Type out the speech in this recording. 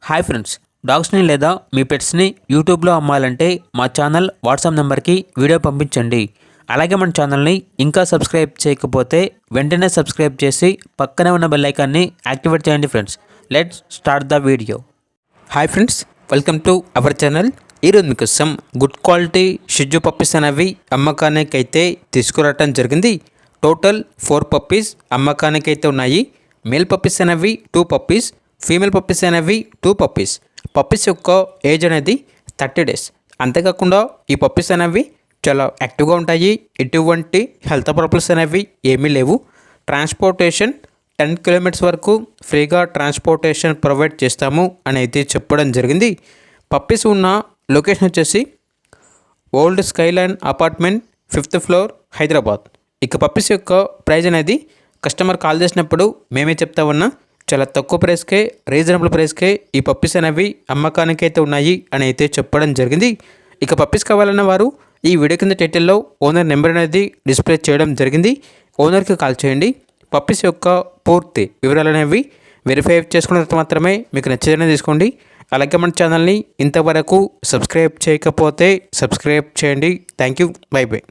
Hi friends, డాగ్స్ని లేదా మీ పెట్స్ని యూట్యూబ్లో అమ్మాలంటే మా ఛానల్ వాట్సాప్ నెంబర్కి వీడియో పంపించండి. అలాగే మన ఛానల్ని ఇంకా సబ్స్క్రైబ్ చేయకపోతే వెంటనే సబ్స్క్రైబ్ చేసి పక్కనే ఉన్న బెల్ ఐకాన్ని యాక్టివేట్ చేయండి friends. Let's start the video. Hi friends, welcome to our channel. ఈరోజు మీకోసం గుడ్ క్వాలిటీ షిజ్జు పప్పీస్ అనేవి అమ్మకానికి అయితే తీసుకురావటం జరిగింది. టోటల్ 4 పప్పీస్ అమ్మకానికి అయితే ఉన్నాయి. మేల్ పప్పీస్ అనేవి 2 పప్పీస్, ఫీమేల్ పప్పీస్ అనేవి 2 పప్పీస్. పప్పీస్ యొక్క ఏజ్ అనేది 30 days. అంతేకాకుండా ఈ పప్పీస్ అనేవి చాలా యాక్టివ్గా ఉంటాయి. ఎటువంటి హెల్త్ ప్రాబ్లమ్స్ అనేవి ఏమీ లేవు. ట్రాన్స్పోర్టేషన్ 10 kilometers వరకు ఫ్రీగా ట్రాన్స్పోర్టేషన్ ప్రొవైడ్ చేస్తాము అని అయితే చెప్పడం జరిగింది. పప్పీస్ ఉన్న లొకేషన్ వచ్చేసి old Skyline apartment 5th floor Hyderabad. ఇక పప్పీస్ యొక్క ప్రైజ్ అనేది కస్టమర్ కాల్ చేసినప్పుడు మేమే చెప్తా ఉన్నా చాలా తక్కువ ప్రైస్కే, రీజనబుల్ ప్రైస్కే ఈ పప్పీస్ అనేవి అమ్మకానికి అయితే ఉన్నాయి అని అయితే చెప్పడం జరిగింది. ఇక పప్పీస్ కావాలన్న వారు ఈ వీడియో కింద టైటిల్లో ఓనర్ నెంబర్ అనేది డిస్ప్లే చేయడం జరిగింది. ఓనర్కి కాల్ చేయండి. పప్పీస్ యొక్క పూర్తి వివరాలు అనేవి వెరిఫై చేసుకున్న తర్వాత మాత్రమే మీకు నచ్చేదనే తీసుకోండి. అలాగే మన ఛానల్ని ఇంతవరకు సబ్స్క్రైబ్ చేయకపోతే సబ్స్క్రైబ్ చేయండి. Thank you. By by.